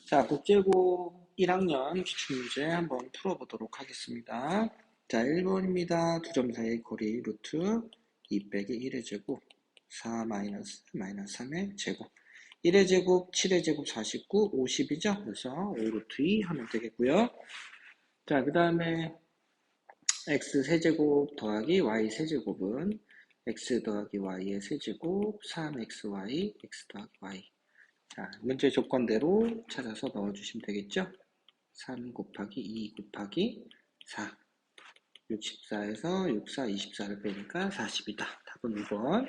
자, 국제고 1학년 기출문제 한번 풀어보도록 하겠습니다. 자, 1번입니다. 두 점 사이의 거리 루트 2 빼기 1의 제곱 4 마이너스 3의 제곱 1의 제곱 7의 제곱 49 50이죠. 그래서 5 루트 2 하면 되겠고요. 자, 그 다음에 x 세제곱 더하기 y 세제곱은 x 더하기 y의 세제곱 3xy x 더하기 y. 자, 문제 조건대로 찾아서 넣어주시면 되겠죠? 3 곱하기 2 곱하기 4. 64에서 64, 24를 빼니까 40이다. 답은 2번.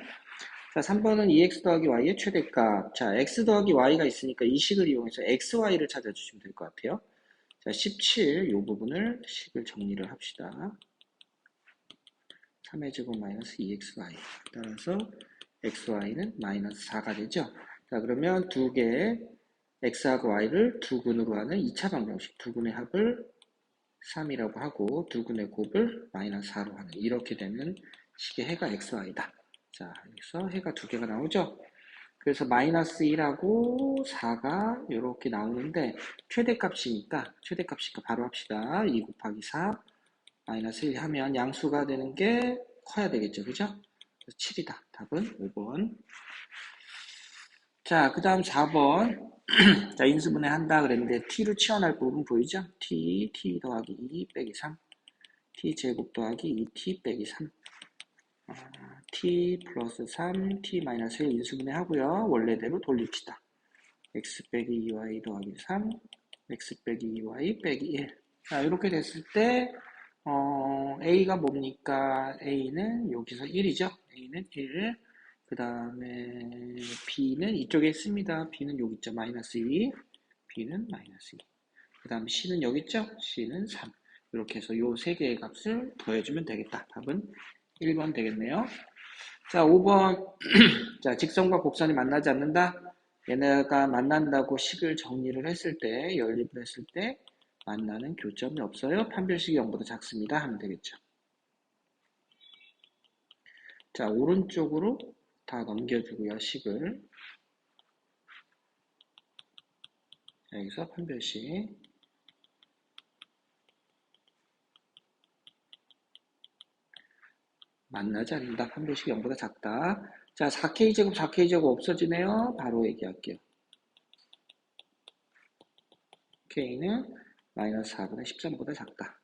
자, 3번은 2x 더하기 y의 최대값. 자, x 더하기 y가 있으니까 이 식을 이용해서 xy를 찾아주시면 될 것 같아요. 자, 17, 이 부분을 식을 정리를 합시다. 3의 제곱 마이너스 2xy. 따라서 xy는 마이너스 4가 되죠. 자, 그러면 두 개의 x하고 y를 두근으로 하는 2차 방정식, 두근의 합을 3이라고 하고 두근의 곱을 마이너스 4로 하는, 이렇게 되면 식의 해가 xy다. 자, 여기서 해가 두 개가 나오죠. 그래서 마이너스 1하고 4가 이렇게 나오는데 최대값이니까 바로 합시다. 2 곱하기 4 마이너스 1 하면 양수가 되는 게 커야 되겠죠. 그죠? 그래서 7이다. 답은 5번. 자, 그 다음 4번. 자, 인수분해 한다 그랬는데 t로 치환할 부분 보이죠? t 더하기 2 빼기 3, t 제곱 더하기 2t 빼기 3, t 플러스 3, t 마이너스 1 인수분해 하고요. 원래대로 돌립시다. x 빼기 2y 더하기 3, x 빼기 2y 빼기 1. 자, 이렇게 됐을 때 a가 뭡니까? a는 여기서 1이죠. a는 1. 그 다음에 b는 이쪽에 있습니다. b는 여기 있죠. 마이너스 2. b는 마이너스 2. 그 다음에 c는 여기 있죠. c는 3. 이렇게 해서 요 세 개의 값을 더해주면 되겠다. 답은 1번 되겠네요. 자, 5번. 자, 직선과 곡선이 만나지 않는다. 얘네가 만난다고 식을 정리를 했을 때, 연립을 했을 때 만나는 교점이 없어요. 판별식이 0보다 작습니다. 하면 되겠죠. 자, 오른쪽으로 다 넘겨주고요. 식을. 여기서 판별식. 만나지 않는다. 판별식이 0보다 작다. 자, 4K제곱, 4K제곱 없어지네요. 바로 얘기할게요. K는 마이너스 4분의 13보다 작다.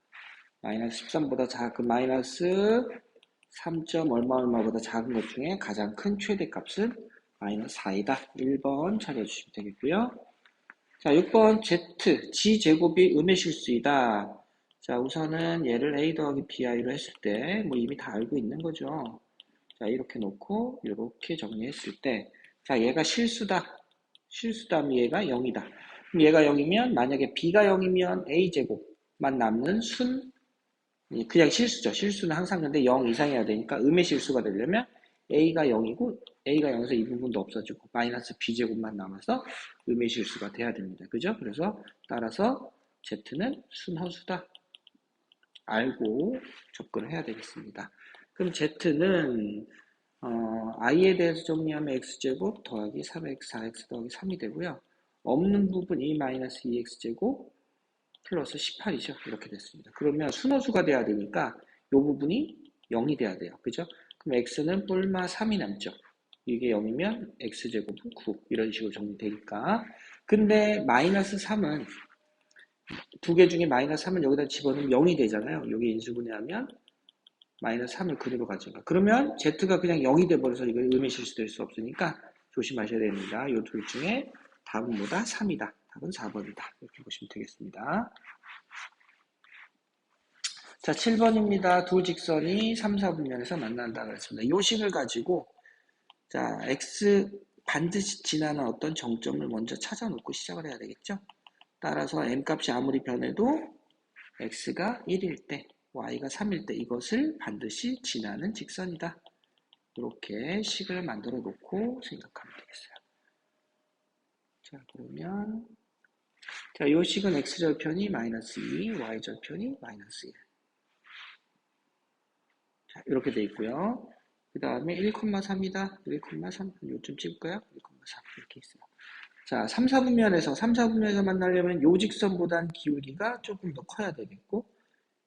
마이너스 13보다 작은 마이너스 3. 얼마보다 작은 것 중에 가장 큰 최대값은 마이너스 4이다. 1번 찾아주시면 되겠고요. 자, 6번 Z, G제곱이 음의 실수이다. 자, 우선은 얘를 A 더하기 BI로 했을 때, 뭐 이미 다 알고 있는 거죠. 자, 이렇게 놓고, 이렇게 정리했을 때, 자, 얘가 실수다. 실수다면 얘가 0이다. 그럼 얘가 0이면, 만약에 B가 0이면 A제곱만 남는 그냥 실수죠. 실수는 항상 근데 0 이상이어야 되니까 음의 실수가 되려면 A가 0이고, A가 0에서 이 부분도 없어지고, 마이너스 B제곱만 남아서 음의 실수가 돼야 됩니다. 그죠? 그래서 따라서 Z는 순허수다. 알고 접근을 해야 되겠습니다. 그럼 Z는 i에 대해서 정리하면 x제곱 더하기 3x, 4x 더하기 3이 되고요. 없는 부분 2 마이너스 2x제곱 플러스 18이죠. 이렇게 됐습니다. 그러면 순호수가 돼야 되니까 이 부분이 0이 돼야 돼요. 그죠? 그럼 x는 뿔마 3이 남죠. 이게 0이면 x제곱은 9. 이런 식으로 정리되니까. 근데 마이너스 3은 두 개 중에 마이너스 3을 여기다 집어넣으면 0이 되잖아요. 여기 인수분해하면 마이너스 3을 그대로 가져가. 그러면 Z가 그냥 0이 돼버려서 이거 의미 실수될 수 없으니까 조심하셔야 됩니다. 이 둘 중에 답은 뭐다? 3이다. 답은 4번이다. 이렇게 보시면 되겠습니다. 자, 7번입니다. 두 직선이 3, 4분면에서 만난다 그랬습니다. 이 식을 가지고 자, X 반드시 지나는 어떤 정점을 먼저 찾아놓고 시작을 해야 되겠죠. 따라서 M값이 아무리 변해도 X가 1일 때, Y가 3일 때 이것을 반드시 지나는 직선이다. 이렇게 식을 만들어 놓고 생각하면 되겠어요. 자, 그러면 자, 이 식은 x절편이 마이너스 2, y절편이 마이너스 1. 자, 이렇게 돼 있고요. 그 다음에 1,3이다. 1,3 요점 찍을까요? 1,3 이렇게 있어요. 자, 3, 4분면에서 3, 4분면에서 만나려면 요 직선보단 기울기가 조금 더 커야 되겠고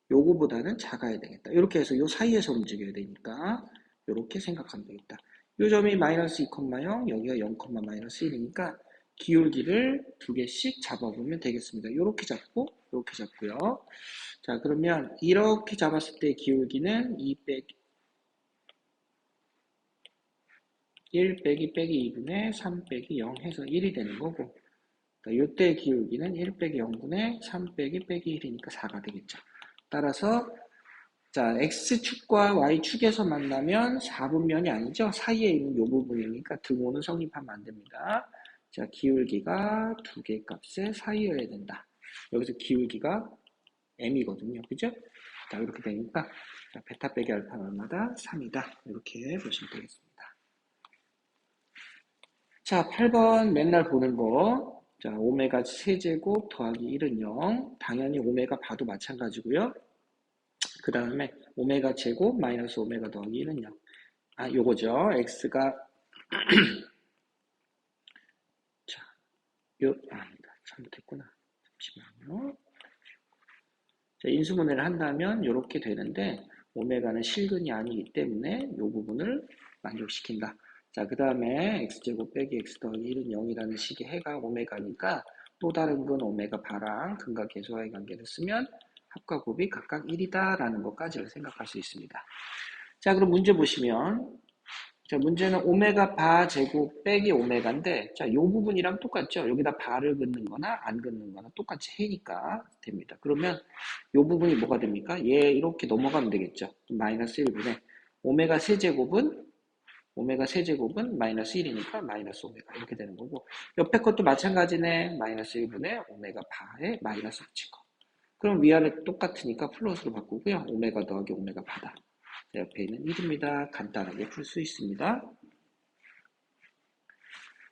요거보다는 작아야 되겠다. 이렇게 해서 요 사이에서 움직여야 되니까 이렇게 생각하면 되겠다. 요 점이 마이너스 2,0 여기가 0, 마이너스 1이니까 기울기를 두 개씩 잡아보면 되겠습니다. 이렇게 잡고 이렇게 잡고요. 자, 그러면 이렇게 잡았을 때 기울기는 2 빼기 1 빼기 2분의 3 빼기 0 해서 1이 되는 거고, 그러니까 이때 기울기는 1 빼기 0분의 3 빼기 1이니까 4가 되겠죠. 따라서 자, X축과 Y축에서 만나면 4분면이 아니죠. 사이에 있는 이 부분이니까 등호는 성립하면 안 됩니다. 자, 기울기가 두 개 값의 사이여야 된다. 여기서 기울기가 M이거든요. 그죠? 자, 이렇게 되니까 자, 베타 빼기 알파는 얼마다? 3이다. 이렇게 보시면 되겠습니다. 자, 8번 맨날 보는 거. 자, 오메가 세제곱 더하기 1은 0. 당연히 오메가 봐도 마찬가지고요. 그 다음에 오메가 제곱 마이너스 오메가 더하기 1은 0. 아, 요거죠. x가 자, 아니다. 잘못했구나. 잠시만요. 자, 인수분해를 한다면 이렇게 되는데 오메가는 실근이 아니기 때문에 이 부분을 만족시킨다. 자, 그 다음에 x제곱 빼기 x 더하기 1은 0이라는 식의 해가 오메가니까 또 다른 건 오메가 바랑 근과 계수와의 관계를 쓰면 합과 곱이 각각 1이다 라는 것까지를 생각할 수 있습니다. 자, 그럼 문제 보시면 자, 문제는 오메가 바 제곱 빼기 오메가인데 자, 요 부분이랑 똑같죠? 여기다 바를 긋는 거나 안 긋는 거나 똑같이 해니까 됩니다. 그러면 요 부분이 뭐가 됩니까? 얘 이렇게 넘어가면 되겠죠? 마이너스 1분의 오메가 세제곱은 마이너스 1이니까 마이너스 오메가 이렇게 되는 거고 옆에 것도 마찬가지네. 마이너스 1분의 오메가 바에 마이너스 붙인 거. 그럼 위아래 똑같으니까 플러스로 바꾸고요. 오메가 더하기 오메가 바다. 옆에 있는 1입니다. 간단하게 풀 수 있습니다.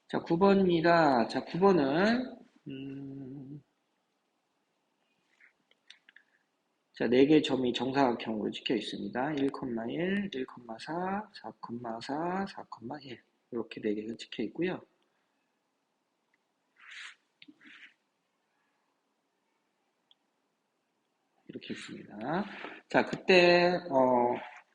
자, 9번입니다. 자, 9번은 자, 4개의 점이 정사각형으로 찍혀 있습니다. 1,1, 1,4, 4,4, 4,1 이렇게 4개가 찍혀 있고요. 이렇게 있습니다. 자, 그때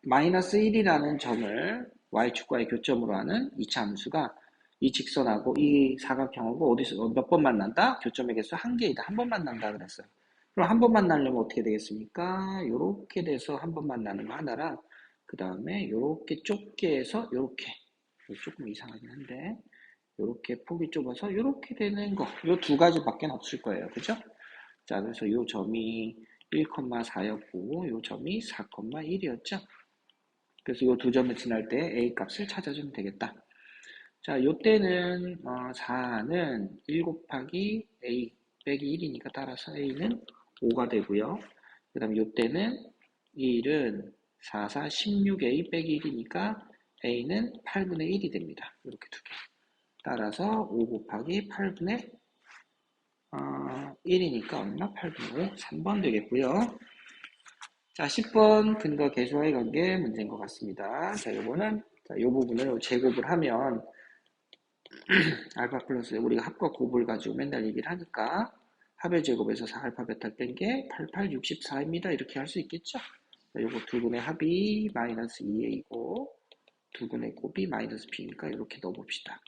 마이너스 1이라는 점을 y축과의 교점으로 하는 2차 함수가 이 직선하고 이 사각형하고 어디서 몇 번 만난다? 교점의 개수 한 개이다. 한 번 만난다 그랬어요. 그럼 한 번 만나려면 어떻게 되겠습니까? 요렇게 돼서 한 번 만나는 거 하나랑 그 다음에 요렇게 좁게 해서 요렇게 조금 이상하긴 한데 요렇게 폭이 좁아서 요렇게 되는 거 요 두 가지밖에 없을 거예요. 그죠? 자, 그래서 요 점이 1,4였고 요 점이 4,1이었죠. 그래서 요 두 점을 지날 때 a 값을 찾아주면 되겠다. 자, 요 때는 4는 1 곱하기 a 빼기 1이니까 따라서 a는 5가 되고요. 그 다음에 요 때는 1은 4, 4, 16a 빼기 1이니까 a는 8분의 1이 됩니다. 이렇게 두 개. 따라서 5 곱하기 8분의 1이니까 얼마? 8분의 5, 3번 되겠고요. 자, 10번 근과 계수와의 관계 문제인 것 같습니다. 자, 요거는 요 부분을 제곱을 하면 알파 플러스 우리가 합과 곱을 가지고 맨날 얘기를 하니까 합의 제곱에서 4알파 베타 뺀 게 88, 64입니다. 이렇게 할 수 있겠죠? 자, 요거 두 분의 합이 마이너스 2a이고 두 분의 곱이 마이너스 b니까 이렇게 넣어봅시다.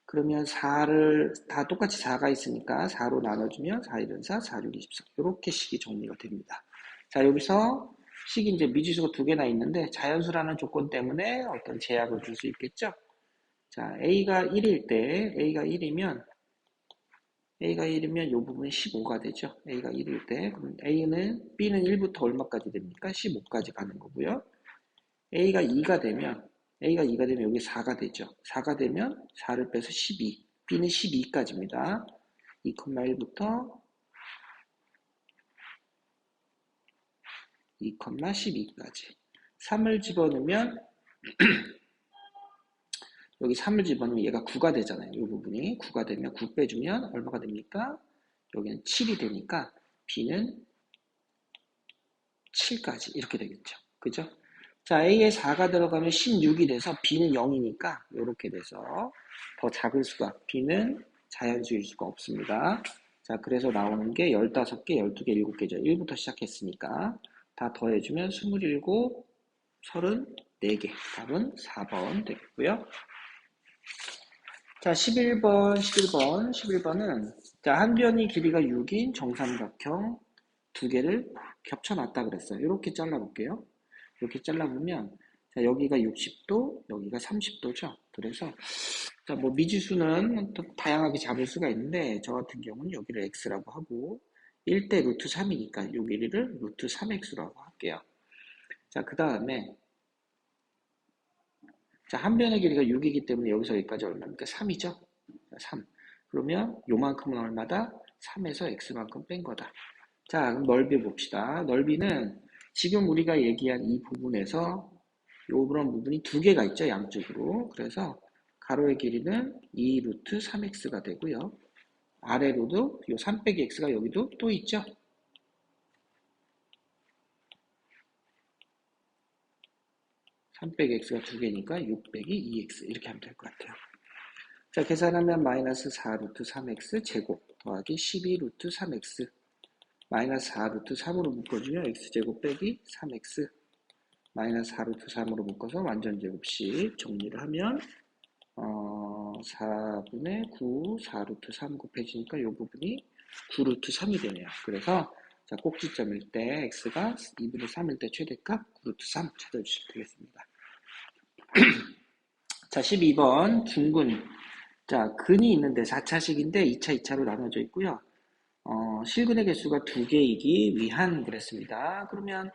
그러면 4를 다 똑같이 4가 있으니까 4로 나눠주면 4, 1은 4, 4, 6, 24 이렇게 식이 정리가 됩니다. 자, 여기서 식이 이제 미지수가 두 개나 있는데 자연수라는 조건 때문에 어떤 제약을 줄 수 있겠죠. 자, a가 1일 때 a가 1이면 이 부분이 15가 되죠. a가 1일 때 그럼 b는 1부터 얼마까지 됩니까? 15까지 가는 거고요. a가 2가 되면 여기 4가 되죠. 4가 되면 4를 빼서 12. b는 12까지입니다. 2,1부터 2,12까지. 3을 집어넣으면 여기 3을 집어넣으면 얘가 9가 되잖아요. 이 부분이 9가 되면 9 빼주면 얼마가 됩니까? 여기는 7이 되니까 b는 7까지 이렇게 되겠죠. 그죠? 자, A에 4가 들어가면 16이 돼서 B는 0이니까 이렇게 돼서 더 작을 수가 B는 자연수일 수가 없습니다. 자, 그래서 나오는 게 15개, 12개, 7개죠. 1부터 시작했으니까 다 더해주면 27, 34개. 답은 4번 되겠고요. 자, 11번은 자, 한 변이 길이가 6인 정삼각형 두 개를 겹쳐놨다 그랬어요. 이렇게 잘라볼게요. 이렇게 잘라보면 자, 여기가 60도, 여기가 30도죠. 그래서 자, 뭐 미지수는 또 다양하게 잡을 수가 있는데 저 같은 경우는 여기를 x라고 하고 1대 루트 3이니까 요 길이를 루트 3x라고 할게요. 자, 그 다음에 자, 한 변의 길이가 6이기 때문에 여기서 여기까지 얼마입니까? 3이죠? 3. 그러면 요만큼은 얼마다? 3에서 x만큼 뺀 거다. 자, 그럼 넓이 봅시다. 넓이는 지금 우리가 얘기한 이 부분에서 요런 부분이 두 개가 있죠, 양쪽으로. 그래서 가로의 길이는 2 루트 3x가 되고요. 아래로도 요 3 빼기 x가 여기도 또 있죠. 3 빼기 x가 두 개니까 6 빼기 2x 이렇게 하면 될 것 같아요. 자, 계산하면 마이너스 4 루트 3x 제곱 더하기 12 루트 3x 마이너스 4 루트 3으로 묶어주면 x제곱 빼기 3x 마이너스 4 루트 3으로 묶어서 완전제곱식 정리를 하면 4분의 9 4 루트 3 곱해지니까 이 부분이 9 루트 3이 되네요. 그래서 자, 꼭지점일 때 x가 2분의 3일 때 최대값 9 루트 3 찾아주시면 되겠습니다. 자, 12번 중근. 자, 근이 있는데 4차식인데 2차, 2차로 나눠져 있고요. 실근의 개수가 2개이기 위한 그랬습니다. 그러면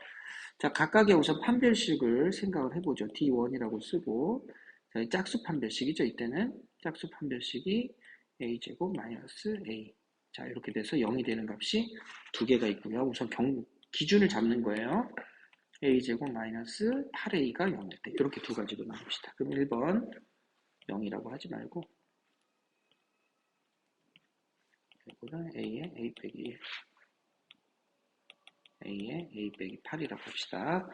자, 각각의 우선 판별식을 생각을 해보죠. D1이라고 쓰고 자, 짝수 판별식이죠. 이때는 짝수 판별식이 a제곱 마이너스 a 자, 이렇게 돼서 0이 되는 값이 두 개가 있고요. 우선 기준을 잡는 거예요. a제곱 마이너스 8a가 0일 때 이렇게 두 가지로 나눕시다. 그럼 1번 0이라고 하지 말고 이거는 a에 a 빼기 1 a에 a 빼기 8이라고 합시다.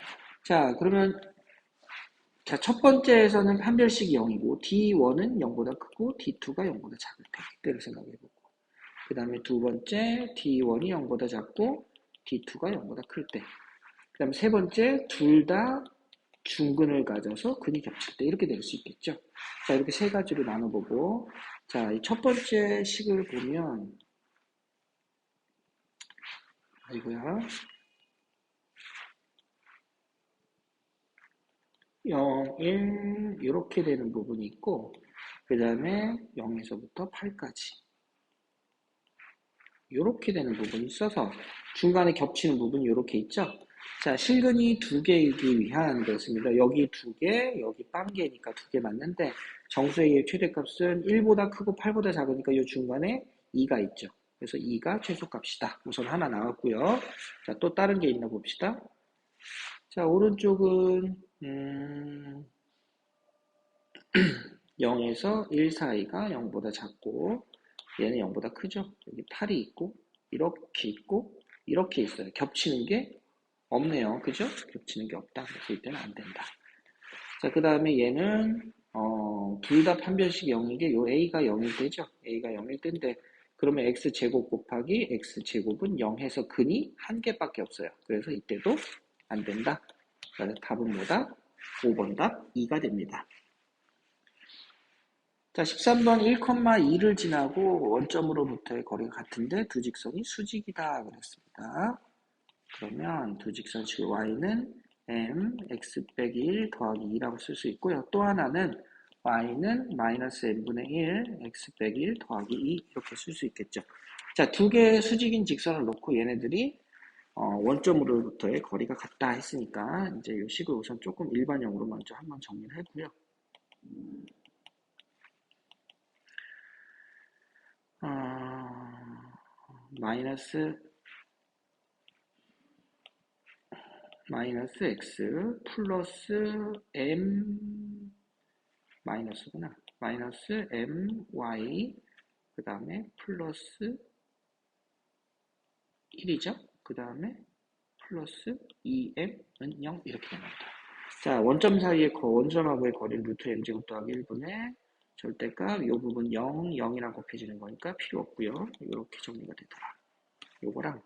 자, 그러면 자, 첫 번째에서는 판별식이 0이고 D1은 0보다 크고 D2가 0보다 작을 때 이때를 생각해보고 그 다음에 두 번째 D1이 0보다 작고 D2가 0보다 클 때 그 다음에 세 번째 둘 다 중근을 가져서 근이 겹칠 때 이렇게 될 수 있겠죠. 자, 이렇게 세 가지로 나눠보고 자, 이 첫 번째 식을 보면 아이고야 0, 1 이렇게 되는 부분이 있고 그 다음에 0에서부터 8까지 이렇게 되는 부분이 있어서 중간에 겹치는 부분이 이렇게 있죠. 자, 실근이 두 개이기 위한 것입니다. 여기 두 개, 여기 빵개니까 두 개 맞는데 정수의 최대값은 1보다 크고 8보다 작으니까 이 중간에 2가 있죠. 그래서 2가 최소값이다. 우선 하나 나왔고요. 자, 또 다른 게 있나 봅시다. 자, 오른쪽은 0에서 1 사이가 0보다 작고 얘는 0보다 크죠. 여기 8이 있고 이렇게 있어요. 겹치는 게 없네요. 그죠? 겹치는 게 없다. 그래서 이때는 안 된다. 자, 그 다음에 얘는 둘 다 판별식 0이게 요 a가 0일 때죠. a가 0일 때인데 그러면 x제곱 곱하기 x제곱은 0해서 근이 한 개밖에 없어요. 그래서 이때도 안 된다. 그래서 답은 뭐다? 5번 답 2가 됩니다. 자, 13번 1,2를 지나고 원점으로부터의 거리가 같은데 두 직선이 수직이다 그랬습니다. 그러면 두 직선식 y는 m x 빼기 1 더하기 2라고 쓸 수 있고요. 또 하나는 y는 마이너스 m분의 1 x 빼기 1 더하기 2 이렇게 쓸 수 있겠죠. 자, 두 개의 수직인 직선을 놓고 얘네들이 원점으로부터의 거리가 같다 했으니까 이제 이 식을 우선 조금 일반형으로 먼저 한번 정리를 해고요. 마이너스 x 플러스 m 마이너스구나. 마이너스 my 그 다음에 플러스 1이죠. 그 다음에 플러스 2m은 0 이렇게 됩니다. 자, 원점 사이의 원점하고의 거리를 루트 m제곱 더하기 1분의 절대값, 요 부분 0, 0이랑 곱해지는 거니까 필요 없고요. 이렇게 정리가 되더라. 요거랑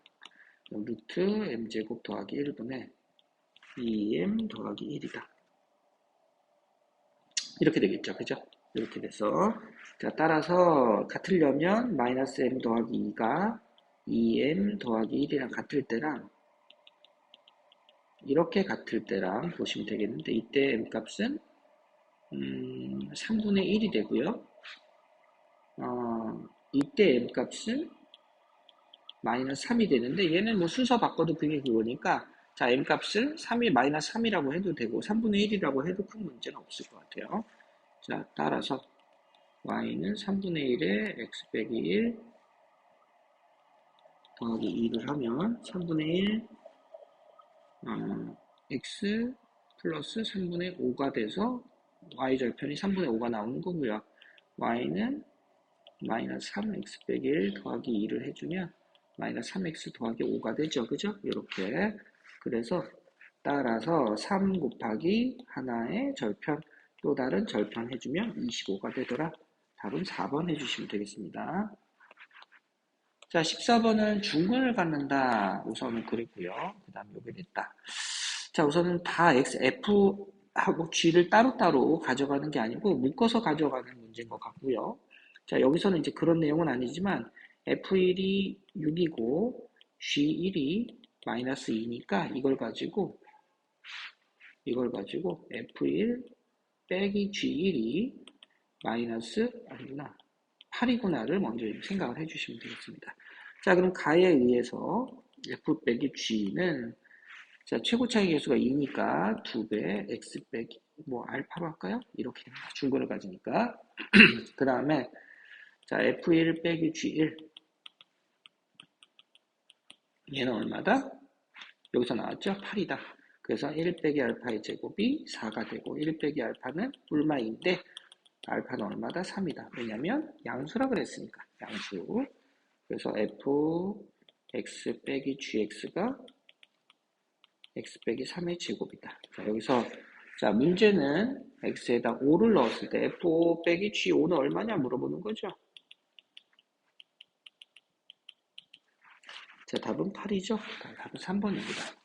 루트 m제곱 더하기 1분의 2m 더하기 1이다. 이렇게 되겠죠. 그죠? 이렇게 돼서 자, 따라서 같으려면 마이너스 m 더하기 2가 2m 더하기 1이랑 같을 때랑 이렇게 같을 때랑 보시면 되겠는데 이때 m 값은 3분의 1이 되고요. 이때 m 값은 마이너스 3이 되는데 얘는 뭐 순서 바꿔도 그게 그거니까 자 m 값을 3이 마이너스 3이라고 해도 되고 3분의 1이라고 해도 큰 문제는 없을 것 같아요. 자 따라서 y는 3분의 1에 x 빼기 1 더하기 2를 하면 3분의 1 x 플러스 3분의 5가 돼서 y절편이 3분의 5가 나오는 거고요. y는 마이너스 3x 빼기 1 더하기 2를 해주면 마이너스 3x 더하기 5가 되죠. 그죠? 이렇게. 그래서 따라서 3 곱하기 하나의 절편 또 다른 절편 해주면 25가 되더라. 답은 4번 해주시면 되겠습니다. 자, 14번은 중근을 갖는다. 우선은 그랬고요. 그 다음 요게 됐다. 자, 우선은 다 F하고 G를 따로따로 가져가는 게 아니고 묶어서 가져가는 문제인 것 같고요. 자, 여기서는 이제 그런 내용은 아니지만 F1이 6이고 G1이 마이너스 2니까 이걸 가지고 F1 빼기 G1이 마이너스 아니구나 8이구나를 먼저 생각을 해주시면 되겠습니다. 자, 그럼 가에 의해서 F 빼기 G는 자, 최고 차이 계수가 2니까 2배 X 빼기 뭐 알파로 할까요? 이렇게 됩니다. 중근을 가지니까. 그 다음에 자, F1 빼기 G1 얘는 얼마다? 여기서 나왔죠? 8이다. 그래서 1 빼기 알파의 제곱이 4가 되고 1 빼기 알파는 뿔마인데 알파는 얼마다? 3이다. 왜냐면 양수라 그랬으니까 양수. 그래서 fx 빼기 gx가 x 빼기 3의 제곱이다. 자, 여기서 자 문제는 x에다 5를 넣었을 때 f5 빼기 g5는 얼마냐 물어보는 거죠. 자, 답은 8이죠. 답은 3번입니다.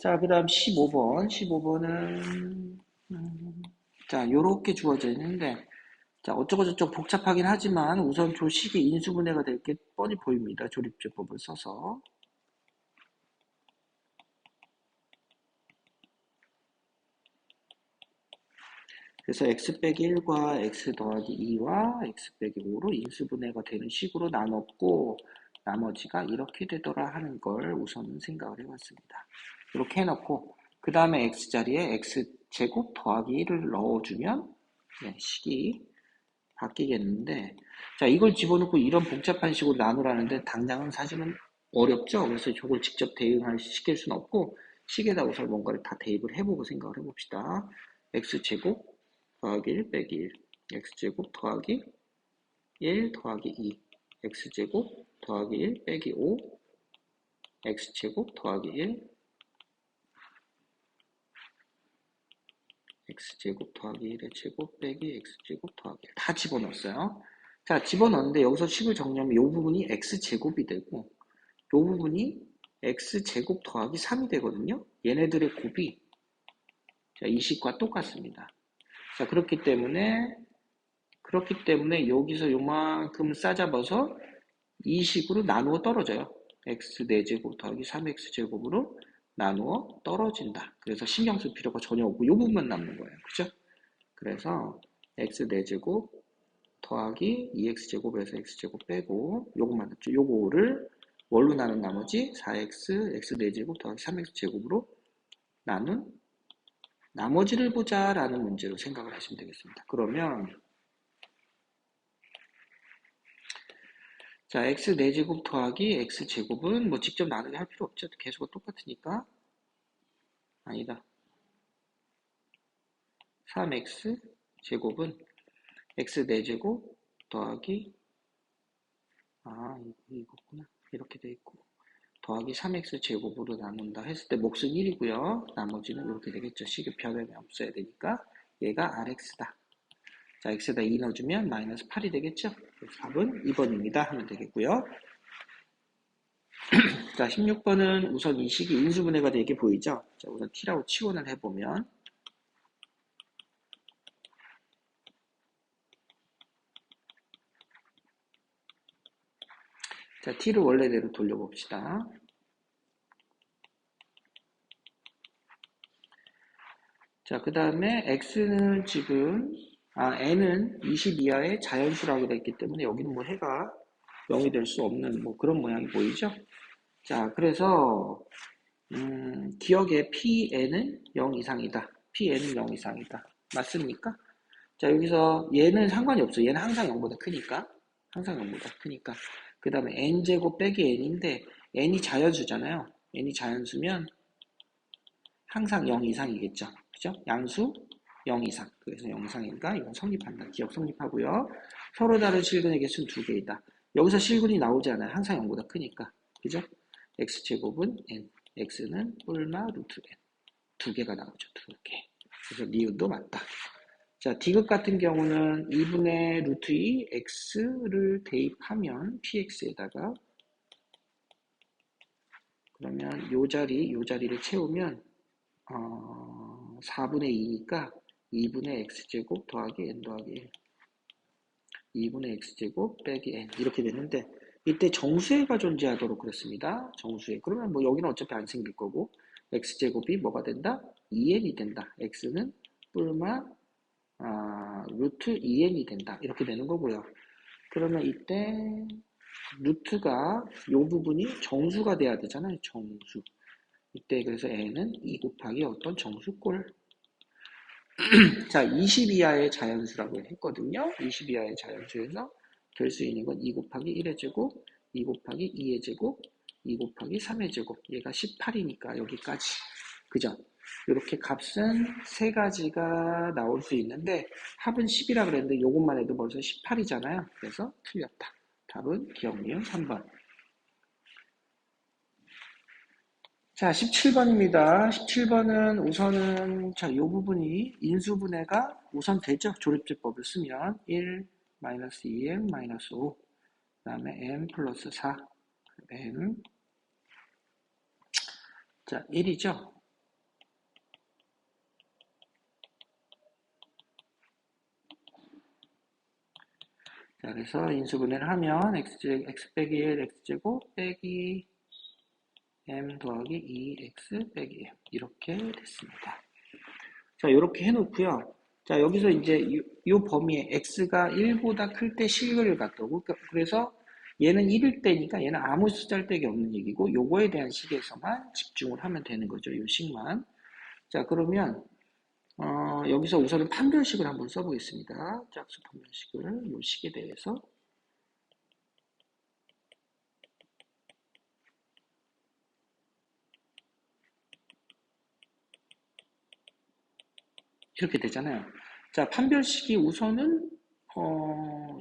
자, 그 다음 15번은 자, 요렇게 주어져 있는데 자, 어쩌고저쩌고 복잡하긴 하지만 우선 조식의 인수분해가 될 게 뻔히 보입니다. 조립제법을 써서. 그래서 x 빼기 1과 x 더하기 2와 x 빼기 5로 인수분해가 되는 식으로 나눴고 나머지가 이렇게 되더라 하는 걸 우선은 생각을 해봤습니다. 이렇게 해놓고 그 다음에 x자리에 x제곱 더하기 1을 넣어주면 네, 식이 바뀌겠는데 자 이걸 집어넣고 이런 복잡한 식으로 나누라는데 당장은 사실은 어렵죠. 그래서 저걸 직접 시킬 수는 없고 식에다 우선 뭔가를 다 대입을 해보고 생각을 해봅시다. x제곱 더하기 1 빼기 1 x제곱 더하기 1 더하기 2 x제곱 더하기 1 빼기 5 x제곱 더하기 1 x제곱 더하기 1의 제곱 빼기 x제곱 더하기 1 다 집어넣었어요. 자, 집어넣었는데 여기서 식을 정리하면 이 부분이 x제곱이 되고 이 부분이 x제곱 더하기 3이 되거든요. 얘네들의 곱이 자, 이 식과 똑같습니다. 자, 그렇기 때문에 여기서 요만큼 싸잡아서 이 식으로 나누어 떨어져요. x 4제곱 더하기 3x제곱으로 나누어 떨어진다. 그래서 신경 쓸 필요가 전혀 없고 이 부분만 남는 거예요. 그죠? 그래서 x 4제곱 더하기 2x제곱에서 x제곱 빼고 요것만 넣죠. 요거를 뭘로 나눈 나머지 4x x 4제곱 더하기 3x제곱으로 나눈 나머지를 보자 라는 문제로 생각을 하시면 되겠습니다. 그러면 자, x 4제곱 더하기 x제곱은 뭐 직접 나누게 할 필요 없죠. 개수가 똑같으니까. 아니다. 3x 제곱은 x 4제곱 더하기 이거구나. 이렇게 돼 있고 더하기 3x 제곱으로 나눈다 했을 때 몫은 1이고요. 나머지는 이렇게 되겠죠. 식의 변함이 없어야 되니까 얘가 Rx다. 자, x에다 2 넣어주면 마이너스 8이 되겠죠? 그래서 답은 2번입니다. 하면 되겠고요. 자, 16번은 우선 이 식이 인수분해가 되게 보이죠? 자, 우선 t라고 치환을 해보면 자, t를 원래대로 돌려봅시다. 자, 그 다음에 x는 지금 n은 20 이하의 자연수라고 되어 있기 때문에 여기는 뭐 해가 0이 될 수 없는 뭐 그런 모양이 보이죠? 자, 그래서 기억에 PN은 0 이상이다. PN은 0 이상이다. 맞습니까? 자, 여기서 얘는 상관이 없어. 얘는 항상 0보다 크니까. 항상 0보다 크니까. 그 다음에 n제곱 빼기 n인데 n이 자연수잖아요. n이 자연수면 항상 0 이상이겠죠. 그죠? 양수 0 이상. 그래서 0 이상이니까 이건 성립한다. 기억 성립하고요. 서로 다른 실근의 개수는 2개이다. 여기서 실근이 나오지 않아요. 항상 0보다 크니까. 그죠? x제곱은 n. x는 뿔마 루트 n. 2개가 나오죠. 2개. 그래서 니은도 맞다. 자, D극 같은 경우는 2분의 루트 2 x를 대입하면 px에다가 그러면 요 자리를 채우면 4분의 2니까 2분의 x제곱 더하기 n 더하기 1 2분의 x제곱 빼기 n 이렇게 됐는데 이때 정수해가 존재하도록 그랬습니다. 정수해. 그러면 뭐 여기는 어차피 안 생길 거고 x제곱이 뭐가 된다? 2n이 된다. x는 뿔마 루트 2n이 된다. 이렇게 되는 거고요. 그러면 이때 루트가 요 부분이 정수가 돼야 되잖아요. 정수. 이때 그래서 n은 2 곱하기 어떤 정수꼴. 자, 20 이하의 자연수라고 했거든요. 20 이하의 자연수에서 될 수 있는 건 2 곱하기 1의 제곱, 2 곱하기 2의 제곱, 2 곱하기 3의 제곱. 얘가 18이니까 여기까지. 그죠? 이렇게 값은 세 가지가 나올 수 있는데 합은 10이라 그랬는데 이것만 해도 벌써 18이잖아요. 그래서 틀렸다. 답은 기억 니은 3번. 자, 17번입니다. 17번은 우선은 자, 이 부분이 인수분해가 우선 되죠. 조립제법을 쓰면 1, 마이너스 2m, 마이너스 5, 그 다음에 m 플러스 4, m 자, 1이죠. 자, 그래서 인수분해를 하면 x 빼기 1, x제곱 빼기 m 더하기 2x 빼기 m 이렇게 됐습니다. 자, 이렇게 해놓고요. 자, 여기서 이제 이 범위에 x가 1보다 클 때 실근을 갖다고 그래서 얘는 1일 때니까 얘는 아무 쓰잘데기 없는 얘기고 요거에 대한 식에서만 집중을 하면 되는 거죠. 요 식만. 자, 그러면 여기서 우선은 판별식을 한번 써보겠습니다. 짝수 판별식을 요 식에 대해서 이렇게 되잖아요. 자, 판별식이 우선은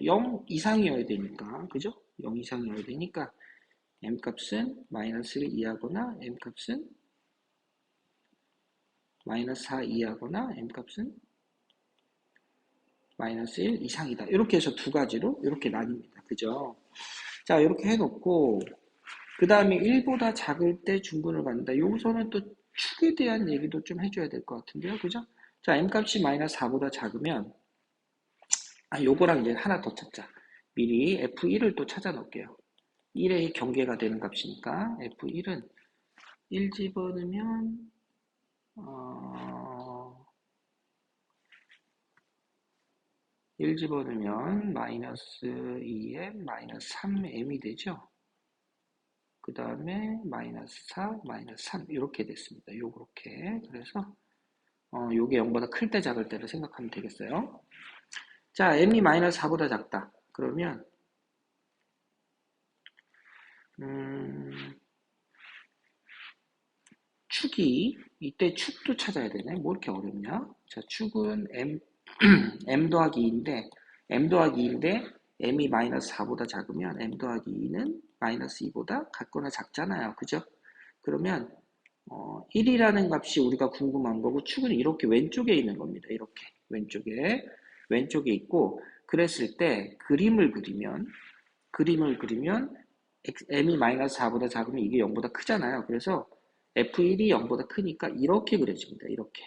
0 이상이어야 되니까, 그죠? 0 이상이어야 되니까 m값은 마이너스를 이하거나 m값은 마이너스 4 이하거나 m값은 마이너스 1 이상이다. 이렇게 해서 두 가지로 이렇게 나뉩니다. 그죠? 자, 이렇게 해놓고 그 다음에 1보다 작을 때 중근을 갖는다. 여기서는 또 축에 대한 얘기도 좀 해줘야 될 것 같은데요. 그죠? 자, m값이 마이너스 4보다 작으면 요거랑 이제 하나 더 찾자. 미리 F1을 또 찾아 놓을게요. 1의 경계가 되는 값이니까 F1은 1 집어넣으면 1 집어넣으면 마이너스 2m 마이너스 3m이 되죠. 그 다음에 마이너스 4 마이너스 3 이렇게 됐습니다. 요렇게. 그래서 요게 0보다 클 때 작을 때를 생각하면 되겠어요. 자, m이 마이너스 4보다 작다. 그러면 축이 이때 축도 찾아야 되네. 뭐 이렇게 어렵냐? 자, 축은 m 더하기 2인데 m 더하기 2인데 m이 마이너스 4보다 작으면 m 더하기 2는 마이너스 2보다 같거나 작잖아요. 그죠? 그러면 1이라는 값이 우리가 궁금한 거고 축은 이렇게 왼쪽에 있는 겁니다. 이렇게. 왼쪽에 있고, 그랬을 때 그림을 그리면 m이 마이너스 4보다 작으면 이게 0보다 크잖아요. 그래서 f1이 0보다 크니까 이렇게 그려집니다. 이렇게.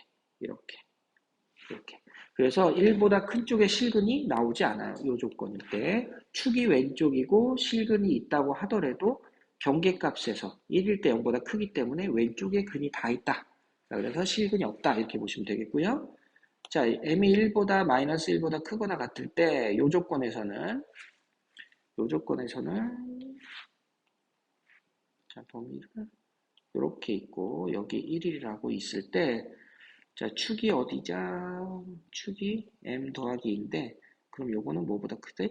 그래서 1보다 큰 쪽에 실근이 나오지 않아요. 이 조건일 때. 축이 왼쪽이고 실근이 있다고 하더라도 경계값에서 1일 때 0보다 크기 때문에 왼쪽에 근이 다 있다. 자, 그래서 실근이 없다. 이렇게 보시면 되겠고요. 자, m이 1보다 마이너스 1보다 크거나 같을 때 이 조건에서는 자, 범위를 이렇게 있고 여기 1이라고 있을 때 자, 축이 어디죠? 축이 m 더하기 2인데 그럼 요거는 뭐보다 크대?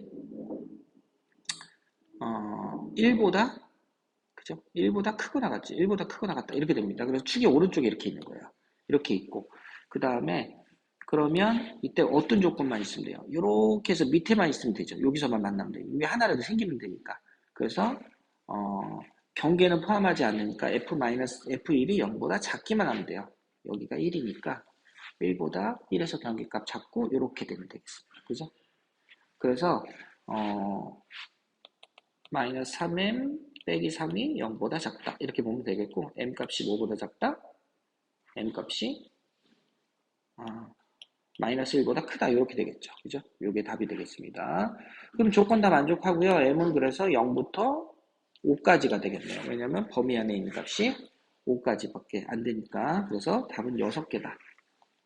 1보다 그죠? 1보다 크거나 같지? 1보다 크거나 같다. 이렇게 됩니다. 그래서 축이 오른쪽에 이렇게 있는 거예요. 이렇게 있고 그 다음에 그러면 이때 어떤 조건만 있으면 돼요? 이렇게 해서 밑에만 있으면 되죠. 여기서만 만나면 돼요. 위에 하나라도 생기면 되니까. 그래서 경계는 포함하지 않으니까 F-F1이 0보다 작기만 하면 돼요. 여기가 1이니까 1보다 1에서 경계값 잡고 이렇게 되면 되겠습니다. 그죠? 그래서 마이너스 3m 빼기 3이 0보다 작다. 이렇게 보면 되겠고 m값이 5보다 작다. m값이 마이너스 1보다 크다. 이렇게 되겠죠. 그죠? 이게 답이 되겠습니다. 그럼 조건 다 만족하고요. m은 그래서 0부터 5까지가 되겠네요. 왜냐면 범위 안에 있는 값이 5까지밖에 안 되니까. 그래서 답은 6개다.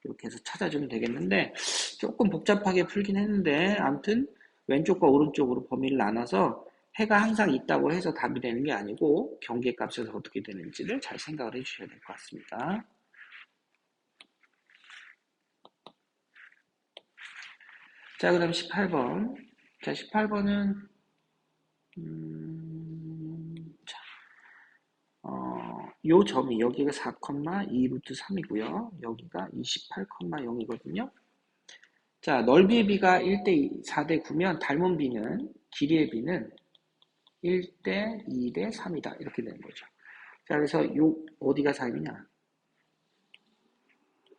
이렇게 해서 찾아주면 되겠는데 조금 복잡하게 풀긴 했는데 아무튼 왼쪽과 오른쪽으로 범위를 나눠서 해가 항상 있다고 해서 답이 되는 게 아니고 경계값에서 어떻게 되는지를 잘 생각을 해주셔야 될 것 같습니다. 자, 그럼 18번. 자, 18번은 요 점이 여기가 4,2 루트 3이고요. 여기가 28,0이거든요. 자, 넓이의 비가 1대 4대 9면 닮은 비는 길이의 비는 1대 2대 3이다. 이렇게 되는 거죠. 자, 그래서 요 어디가 4이냐?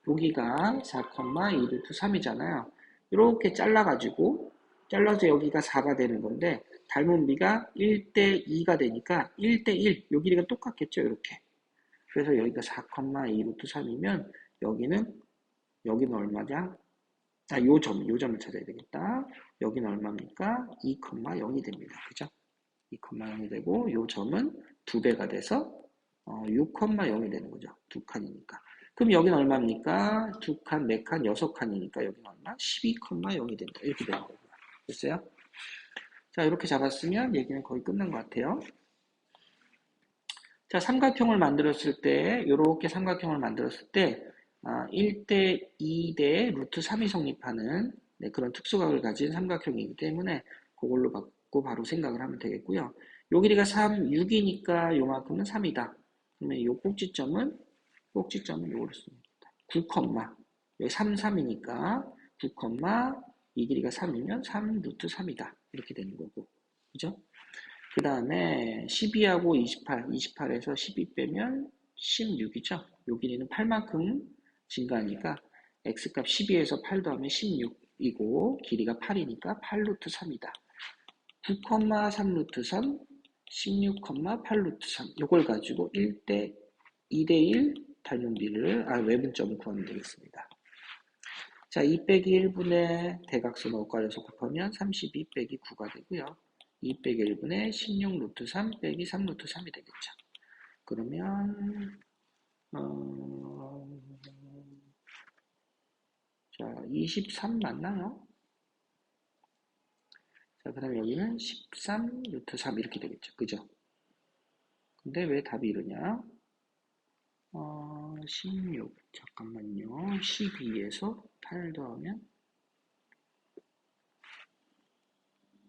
여기가 4,2 루트 3이잖아요. 이렇게 잘라서 여기가 4가 되는 건데 닮은 비가 1대 2가 되니까 1대 1, 요 길이가 똑같겠죠. 이렇게. 그래서 여기가 4,2 루트 3이면 여기는 얼마냐? 요 점을 찾아야 되겠다. 여기는 얼마입니까? 2,0이 됩니다. 그죠? 2,0이 되고 요 점은 2배가 돼서 6,0이 되는 거죠. 2칸이니까. 그럼 여기는 얼마입니까? 2칸, 4칸, 6칸이니까 여기는 얼마? 12,0이 된다. 이렇게 되는 거고요. 됐어요? 자, 이렇게 잡았으면 얘기는 거의 끝난 것 같아요. 자, 삼각형을 만들었을 때, 이렇게 삼각형을 만들었을 때 1대 2대 루트 3이 성립하는 그런 특수각을 가진 삼각형이기 때문에 그걸로 받고 바로 생각을 하면 되겠고요. 요 길이가 3, 6이니까 요만큼은 3이다. 그러면 요 꼭지점은 요걸 씁니다. 9, 여기 3, 3이니까 9, 이 길이가 3이면 3 루트 3이다. 이렇게 되는 거고. 그죠? 그 다음에 12하고 28에서 12 빼면 16이죠. 요 길이는 8만큼 증가하니까 x값 12에서 8 더하면 16이고 길이가 8이니까 8 루트 3이다. 9, 3 루트 3, 16, 8 루트 3 요걸 가지고 1대 2대 1 닮은 비를 외분점을 구하면 되겠습니다. 자, 2 빼기 1분의 대각선 어과에서 곱하면 32 빼기 9가 되고요. 2 빼기 1분의 16 루트 3 빼기 3 루트 3이 되겠죠. 그러면 자, 23 맞나요? 자, 그 다음에 여기는 13 루트 3 이렇게 되겠죠. 그죠? 근데 왜 답이 이러냐? 16 잠깐만요. 12에서 8 더하면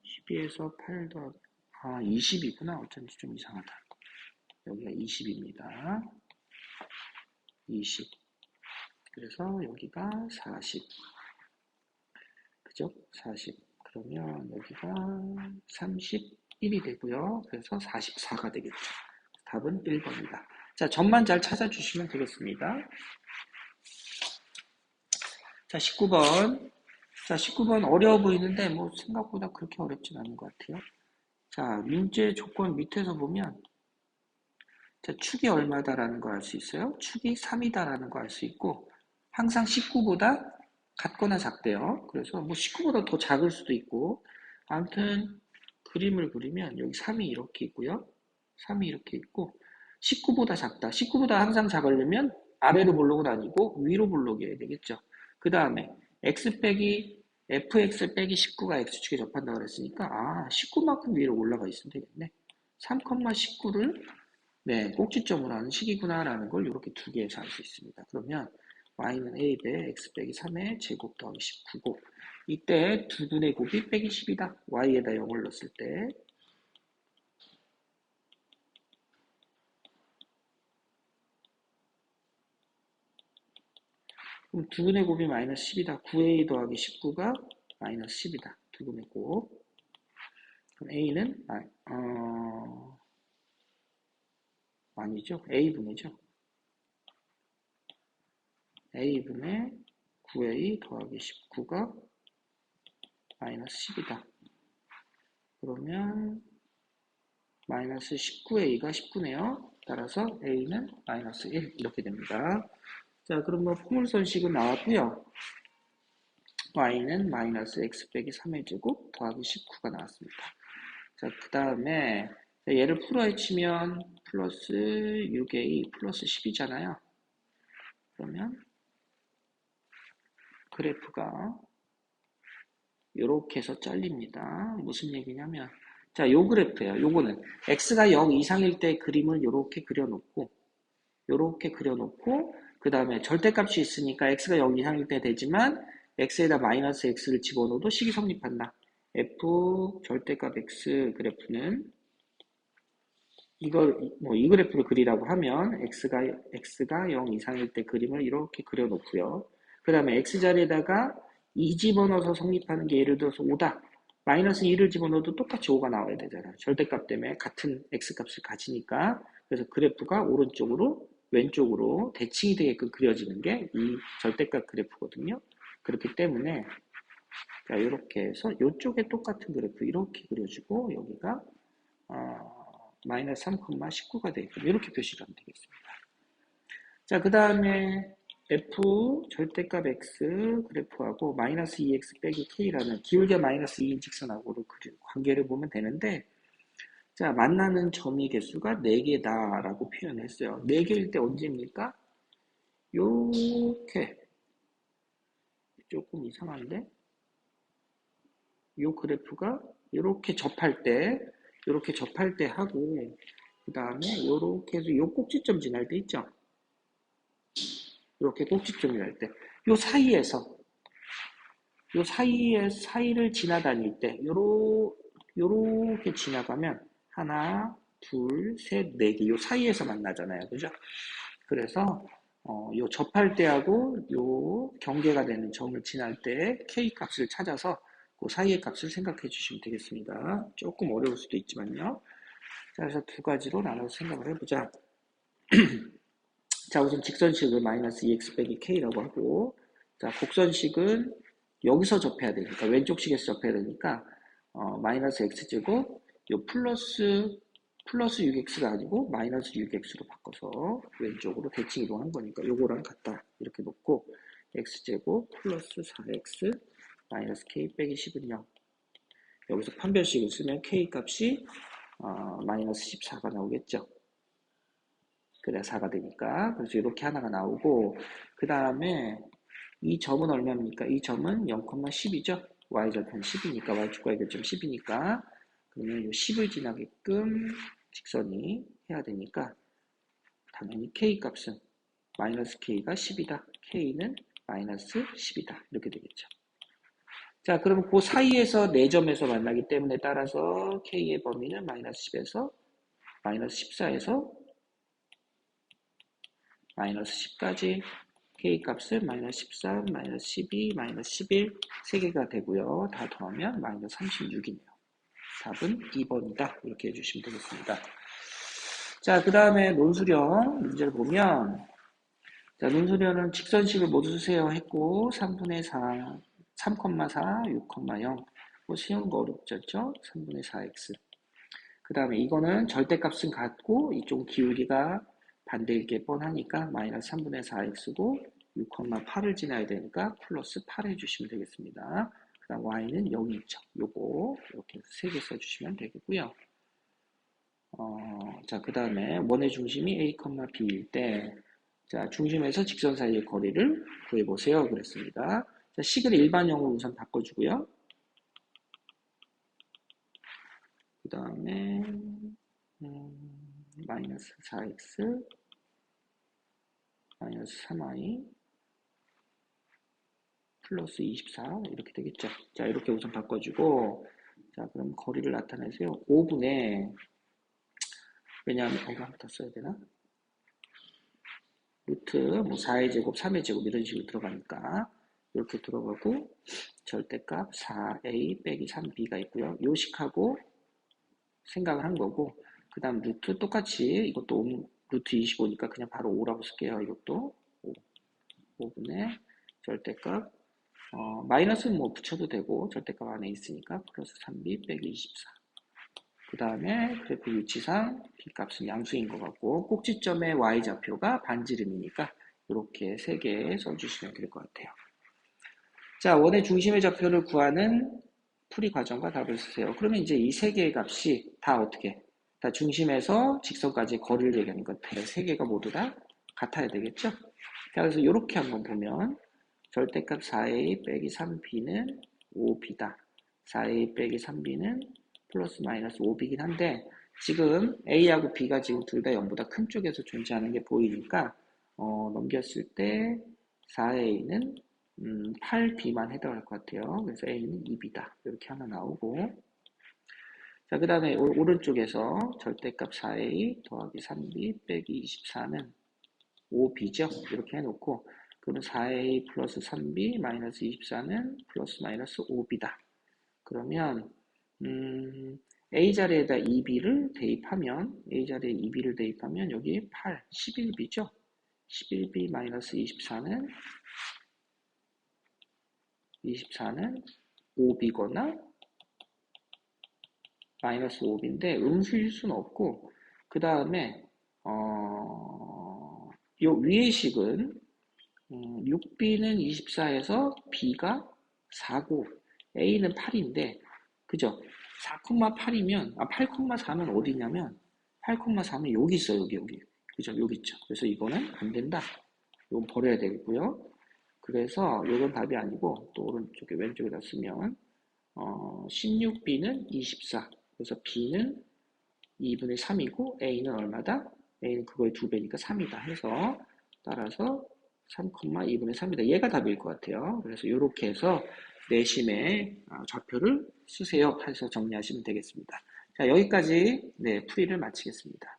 12에서 8 더하면 20이구나. 어쩐지 좀 이상하다. 여기가 20입니다. 20. 그래서 여기가 40. 그죠? 40. 그러면 여기가 31이 되고요. 그래서 44가 되겠죠. 답은 1번입니다. 자, 점만 잘 찾아주시면 되겠습니다. 자, 19번. 자, 19번 어려워 보이는데 뭐 생각보다 그렇게 어렵진 않은 것 같아요. 자, 문제 조건 밑에서 보면 자, 축이 얼마다라는 거 알 수 있어요. 축이 3이다라는 거 알 수 있고 항상 19보다 같거나 작대요. 그래서 뭐 19보다 더 작을 수도 있고 아무튼 그림을 그리면 여기 3이 이렇게 있고요. 3이 이렇게 있고 19보다 작다. 19보다 항상 작으려면 아래로 볼록은 아니고 위로 볼록이어야 되겠죠. 그 다음에 x 빼기 fx 빼기 19가 x축에 접한다고 그랬으니까 19만큼 위로 올라가 있으면 되겠네. 3,19를 네, 꼭지점으로 하는 식이구나라는 걸 이렇게 두 개에서 알 수 있습니다. 그러면 y는 a배 x 빼기 3의 제곱 더하기 19고 이때 두 분의 곱이 빼기 10이다. y에다 0을 넣었을 때 그럼 두 분의 곱이 마이너스 10이다. 9a 더하기 19가 마이너스 10이다. 두 분의 곱. 그럼 a는 아니죠. a분의죠. a분의 9a 더하기 19가 마이너스 10이다. 그러면 마이너스 19a가 19네요. 따라서 a는 마이너스 1 이렇게 됩니다. 자, 그럼 뭐 포물선식은 나왔고요. y는 마이너스 x 빼기 3의 제곱 더하기 19가 나왔습니다. 자, 그 다음에 얘를 풀어에 치면 플러스 6a 플러스 10이잖아요. 그러면 그래프가 이렇게 해서 잘립니다. 무슨 얘기냐면 자, 요 그래프예요. 요거는 x가 0 이상일 때 그림을 이렇게 그려놓고 그 다음에 절대값이 있으니까 x가 0 이상일 때 되지만 x에다 마이너스 x를 집어넣어도 식이 성립한다. f 절대값 x 그래프는 이걸 이 그래프를 그리라고 하면 x가 0 이상일 때 그림을 이렇게 그려놓고요. 그 다음에 x 자리에다가 2 집어넣어서 성립하는 게 예를 들어서 5다. 마이너스 2를 집어넣어도 똑같이 5가 나와야 되잖아요. 절대값 때문에 같은 x값을 가지니까. 그래서 그래프가 오른쪽으로 왼쪽으로 대칭이 되게끔 그려지는 게 이 절대값 그래프거든요. 그렇기 때문에 자, 이렇게 해서 이쪽에 똑같은 그래프 이렇게 그려주고 여기가 마이너스 3,19가 되게끔 이렇게 표시를 하면 되겠습니다. 자, 그 다음에 f 절대값 x 그래프하고 마이너스 2x 빼기 k라는 기울기 마이너스 2인 직선하고를 관계를 보면 되는데 자, 만나는 점의 개수가 4개다 라고 표현했어요. 4개일 때 언제입니까? 요렇게 조금 이상한데 요 그래프가 이렇게 접할 때 하고 그 다음에 이렇게 해서 요 꼭지점 지날 때 있죠. 이렇게 꼭지점 지날 때 요 사이에서 요 사이를 지나다닐 때 요렇게 지나가면 하나, 둘, 셋, 네 개 요 사이에서 만나잖아요. 그죠? 그래서 요 접할 때하고 요 경계가 되는 점을 지날 때 K 값을 찾아서 그 사이의 값을 생각해 주시면 되겠습니다. 조금 어려울 수도 있지만요. 자, 그래서 두 가지로 나눠서 생각을 해보자. 자, 우선 직선식을 마이너스 2x 빼기 k라고 하고 자, 곡선식은 여기서 접해야 되니까 왼쪽식에서 접해야 되니까 마이너스 x제곱 요 플러스 6x가 아니고 마이너스 6x로 바꿔서 왼쪽으로 대칭 이동한 거니까 요거랑 같다 이렇게 놓고 x제곱 플러스 4x 마이너스 k 빼기 10은 0 여기서 판별식을 쓰면 k 값이 마이너스 14가 나오겠죠. 그래야 4가 되니까 그래서 이렇게 하나가 나오고 그 다음에 이 점은 얼마입니까? 이 점은 0,10이죠. y절편 10이니까 y축과의 교점 10이니까 그러면 이 10을 지나게끔 직선이 해야 되니까 당연히 k 값은 마이너스 k가 10이다. k는 마이너스 10이다. 이렇게 되겠죠. 자, 그러면 그 사이에서 4점에서 만나기 때문에 따라서 k의 범위는 마이너스 10에서 마이너스 14에서 마이너스 10까지 k 값은 마이너스 13, 마이너스 12, 마이너스 11 3개가 되고요. 다 더하면 마이너스 36이네요. 답은 2번이다. 이렇게 해주시면 되겠습니다. 자, 그 다음에 논술형 문제를 보면 자, 논술형은 직선식을 모두 쓰세요 했고, 3분의 4, 3,4, 6,0. 뭐 쉬운 거 어렵지 않죠? 3분의 4x. 그 다음에 이거는 절대값은 같고, 이쪽 기울기가 반대일 게 뻔하니까 마이너스 3분의 4x고, 6,8을 지나야 되니까 플러스 8 해주시면 되겠습니다. 그 다음 y는 여기 있죠. 요거 이렇게 3개 써주시면 되겠고요. 자, 그 다음에 원의 중심이 a, b일 때, 자, 중심에서 직선 사이의 거리를 구해보세요. 그랬습니다. 자, 식을 일반형으로 우선 바꿔주고요. 그 다음에, 마이너스 4x, 마이너스 3y, 플러스 24, 이렇게 되겠죠. 자, 이렇게 우선 바꿔주고, 자, 그럼 거리를 나타내세요. 5분의, 왜냐하면, 이거 한 번 더 써야 되나? 루트, 뭐, 4의 제곱, 3의 제곱, 이런 식으로 들어가니까, 이렇게 들어가고, 절대값 4a 빼기 3b가 있고요. 요식하고 생각을 한 거고, 그 다음 루트 똑같이, 이것도 루트 25니까 그냥 바로 5라고 쓸게요. 이것도 5분의 절대값, 마이너스는 뭐 붙여도 되고, 절대값 안에 있으니까 플러스 3b 빼기 24. 그 다음에 그래프 위치상 b값은 양수인 것 같고, 꼭지점의 y좌표가 반지름이니까 이렇게 3개 써주시면 될 것 같아요. 자, 원의 중심의 좌표를 구하는 풀이 과정과 답을 쓰세요. 그러면 이제 이 3개의 값이 다 어떻게? 다 중심에서 직선까지 거리를 얘기하는 것 같아요. 3개가 모두 다 같아야 되겠죠? 자, 그래서 이렇게 한번 보면 절대값 4a 빼기 3b는 5b다. 4a 빼기 3b는 플러스 마이너스 5b긴 한데 지금 a하고 b가 지금 둘 다 0보다 큰 쪽에서 존재하는 게 보이니까 넘겼을 때 4a는 8b만 해당할 것 같아요. 그래서 a는 2b다. 이렇게 하나 나오고, 자, 그 다음에 오른쪽에서 절대값 4a 더하기 3b 빼기 24는 5b죠. 이렇게 해놓고, 그러면 4a 플러스 3b 마이너스 24는 플러스 마이너스 5b다. 그러면 a 자리에다 2b를 대입하면, a 자리에 2b를 대입하면 여기 8, 11b죠. 11b 마이너스 24는 5b거나 마이너스 5b인데 음수일 수는 없고, 그 다음에 요 위의 식은 6b는 24에서 b가 4고 a는 8인데 그죠? 4,8이면 8,4면 어디냐면 8,4면 여기 있어. 여기 그죠? 여기 있죠. 그래서 이거는 안 된다. 이건 버려야 되겠고요. 그래서 이건 답이 아니고 또 오른쪽에 왼쪽에다 쓰면 16b는 24. 그래서 b는 2분의 3이고 a는 얼마다? a는 그거의 2배니까 3이다 해서 따라서 3,2분의 3이다. 얘가 답일 것 같아요. 그래서 이렇게 해서 내심의 좌표를 쓰세요. 해서 정리하시면 되겠습니다. 자, 여기까지 풀이를 마치겠습니다.